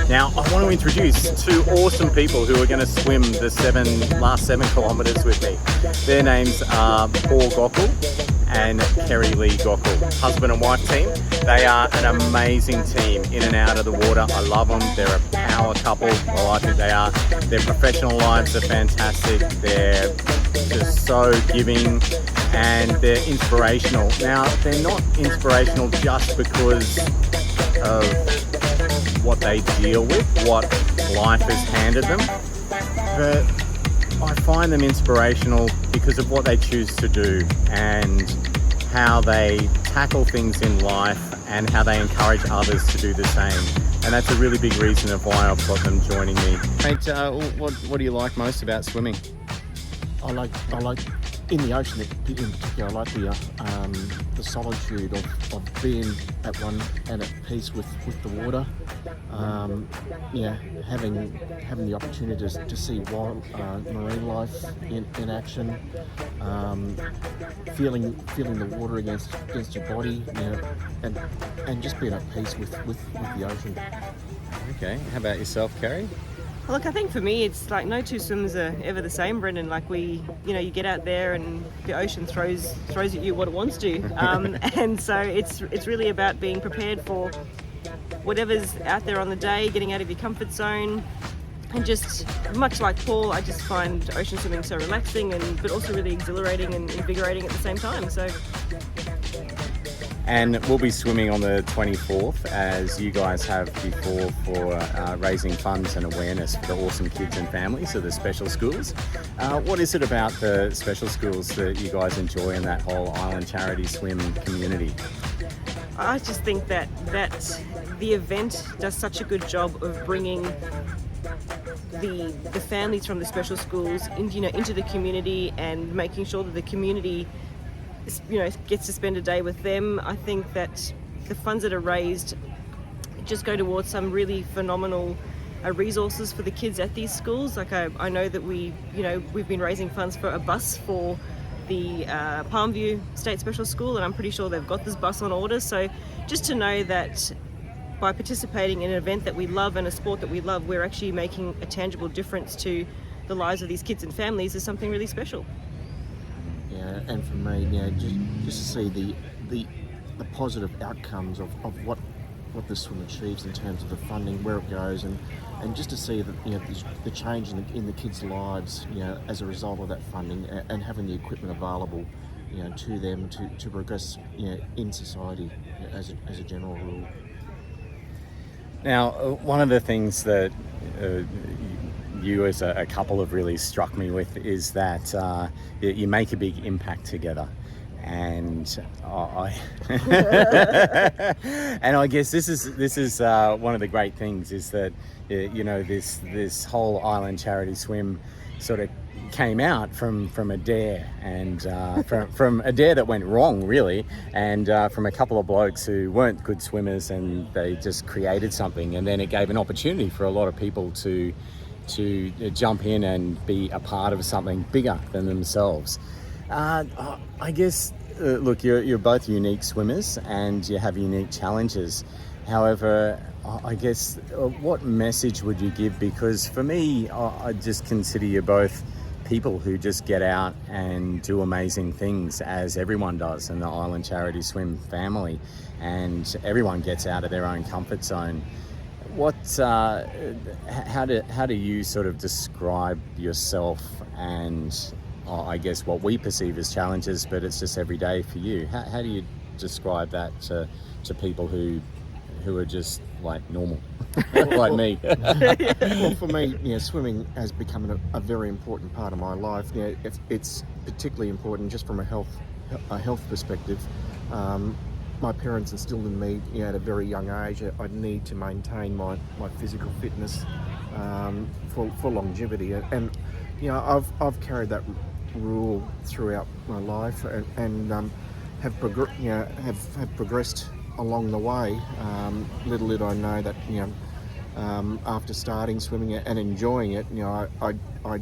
Now, I want to introduce two awesome people who are going to swim the last 7 kilometres with me. Their names are Paul Gockel and Kerry-Lee Gockel, husband and wife team. They are an amazing team in and out of the water. I love them. They're a power couple. Well, I think they are. Their professional lives are fantastic. They're just so giving and they're inspirational. Now, they're not inspirational just because of what they deal with, what life has handed them, but I find them inspirational because of what they choose to do and how they tackle things in life and how they encourage others to do the same. And that's a really big reason of why I've got them joining me. Mate, what do you like most about swimming? I like in the ocean in particular. I like the solitude of being at one and at peace with the water. Having the opportunity to see wild marine life in action, feeling the water against your body, and just being at peace with the ocean. Okay, how about yourself, Kerry? Look, I think for me, it's like no two swims are ever the same, Brendan. Like you get out there and the ocean throws at you what it wants to, and so it's really about being prepared for whatever's out there on the day, getting out of your comfort zone, and just much like Paul, I just find ocean swimming so relaxing but also really exhilarating and invigorating at the same time. So. And we'll be swimming on the 24th, as you guys have before, for raising funds and awareness for the awesome kids and families of the special schools. What is it about the special schools that you guys enjoy in that whole Island Charity Swim community? I just think that the event does such a good job of bringing the families from the special schools into the community and making sure that the community gets to spend a day with them. I think that the funds that are raised just go towards some really phenomenal resources for the kids at these schools. Like I know that we've been raising funds for a bus for the Palmview State Special School, and I'm pretty sure they've got this bus on order. So just to know that by participating in an event that we love and a sport that we love, we're actually making a tangible difference to the lives of these kids and families is something really special. Yeah, and for me, just to see the positive outcomes of what the swim achieves in terms of the funding, where it goes, and just to see that the change in the kids' lives, as a result of that funding, and having the equipment available, to them to progress, in society, as a general rule. Now, one of the things that you as a couple have really struck me with is that you make a big impact together, and and I guess this is one of the great things is that this whole Island Charity Swim sort of came out from a dare, and from a dare that went wrong really, and from a couple of blokes who weren't good swimmers, and they just created something, and then it gave an opportunity for a lot of people to jump in and be a part of something bigger than themselves. I guess, look, you're both unique swimmers and you have unique challenges. However, I guess, what message would you give? Because for me, I just consider you both people who just get out and do amazing things, as everyone does in the Island Charity Swim family, and everyone gets out of their own comfort zone. How do you sort of describe yourself and I guess what we perceive as challenges, but it's just every day for you? How do you describe that to people who are just like normal, like me? Well, for me, swimming has become a very important part of my life. It's particularly important just from a health perspective. My parents instilled in me, at a very young age, I need to maintain my physical fitness for longevity, and I've carried that rule throughout my life, and have progressed along the way. Little did I know that, after starting swimming and enjoying it, I'd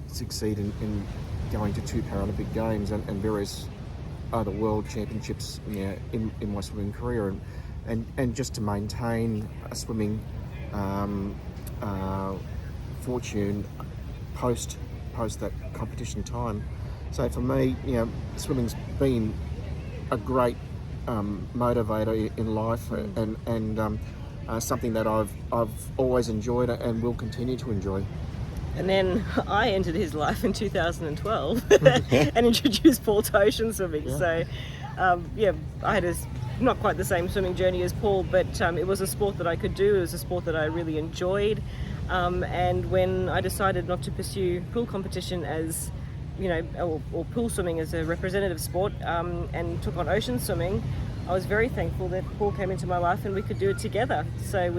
succeed in going to 2 Paralympic Games and various other world championships in my swimming career, and just to maintain a swimming fortune post that competition time. So for me, swimming's been a great motivator in life, and something that I've always enjoyed and will continue to enjoy. And then I entered his life in 2012 and introduced Paul to ocean swimming. Yeah. So, I had not quite the same swimming journey as Paul, but it was a sport that I could do. It was a sport that I really enjoyed. And when I decided not to pursue pool competition as, or pool swimming as a representative sport, and took on ocean swimming, I was very thankful that Paul came into my life and we could do it together. So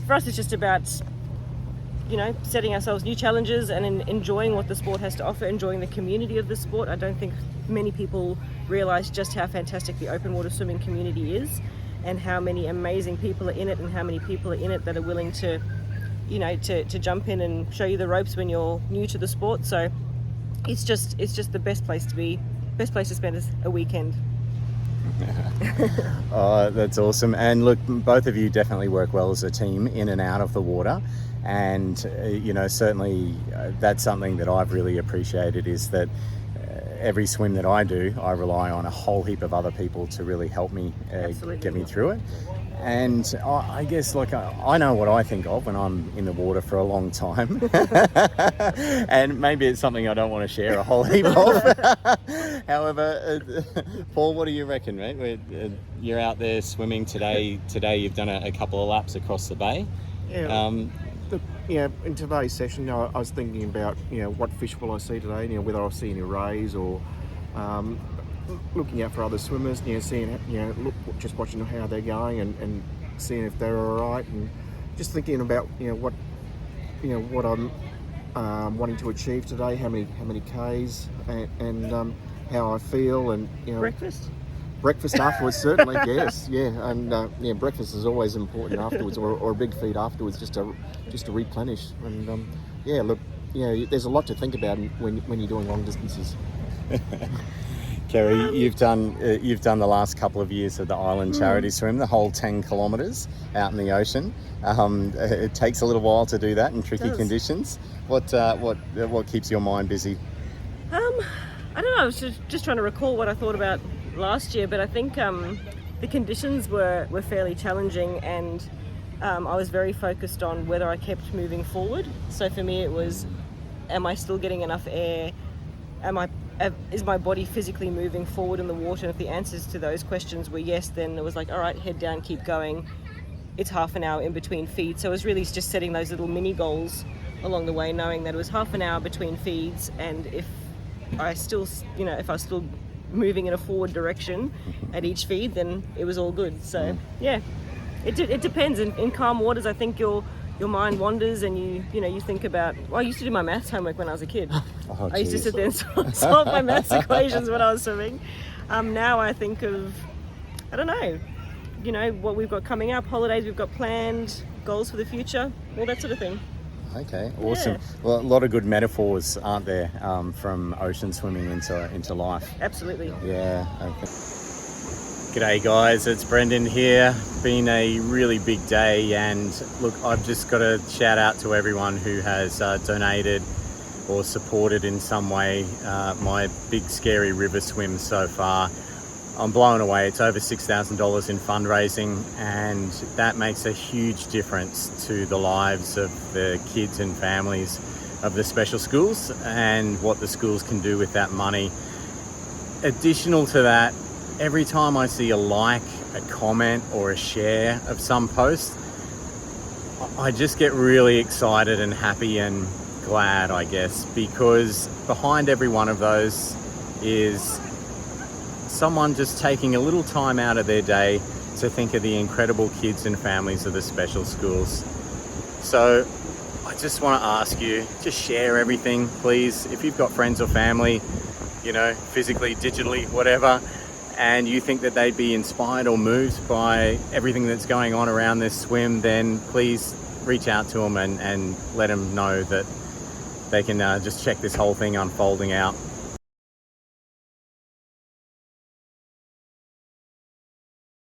for us, it's just about, setting ourselves new challenges and enjoying what the sport has to offer, enjoying the community of the sport. I don't think many people realise just how fantastic the open water swimming community is, and how many amazing people are in it, and how many people are in it that are willing to, to jump in and show you the ropes when you're new to the sport. So it's just the best place to be, best place to spend a weekend. Oh, that's awesome. And look, both of you definitely work well as a team in and out of the water. And, certainly that's something that I've really appreciated, is that every swim that I do, I rely on a whole heap of other people to really help me get me through it. And I guess, I know what I think of when I'm in the water for a long time. And maybe it's something I don't want to share a whole heap of. However, Paul, what do you reckon, mate? You're out there swimming today. Today you've done a couple of laps across the bay. Yeah. In today's session, I was thinking about, what fish will I see today, whether I'll see any rays, or looking out for other swimmers, seeing, just watching how they're going and seeing if they're all right, and just thinking about, what I'm wanting to achieve today, how many Ks, and how I feel, and breakfast afterwards, certainly. Yes, yeah, and breakfast is always important afterwards, or a big feed afterwards, just to replenish. And there's a lot to think about when you're doing long distances. Kerry, you've done the last couple of years of the Island Charity Swim, the whole 10 kilometres out in the ocean. It takes a little while to do that in tricky conditions. What keeps your mind busy? I don't know. I was just trying to recall what I thought about last year, but I think the conditions were fairly challenging, and I was very focused on whether I kept moving forward. So for me, it was, am I still getting enough air? Is my body physically moving forward in the water? And if the answers to those questions were yes, then it was like, all right, head down, keep going. It's half an hour in between feeds. So it was really just setting those little mini goals along the way, knowing that it was half an hour between feeds, and if I was still moving in a forward direction at each feed, then it was all good. So yeah, it depends. In calm waters, I think your mind wanders, and you think about, well, I used to do my maths homework when I was a kid. I used to sit there and solve my maths equations when I was swimming. Now I think of, I don't know, what we've got coming up, holidays we've got planned, goals for the future, all that sort of thing. Okay, awesome. Yeah. Well, a lot of good metaphors, aren't there, from ocean swimming into life? Absolutely. Yeah. Okay. G'day guys, it's Brendan here. Been a really big day, and look, I've just got to shout out to everyone who has donated or supported in some way my big scary river swim so far. I'm blown away. It's over $6,000 in fundraising, and that makes a huge difference to the lives of the kids and families of the special schools, and what the schools can do with that money. Additional to that, every time I see a like, a comment, or a share of some post, I just get really excited and happy and glad, I guess, because behind every one of those is someone just taking a little time out of their day to think of the incredible kids and families of the special schools. So I just want to ask you, just share everything, please. If you've got friends or family, physically, digitally, whatever, and you think that they'd be inspired or moved by everything that's going on around this swim, then please reach out to them and let them know that they can just check this whole thing unfolding out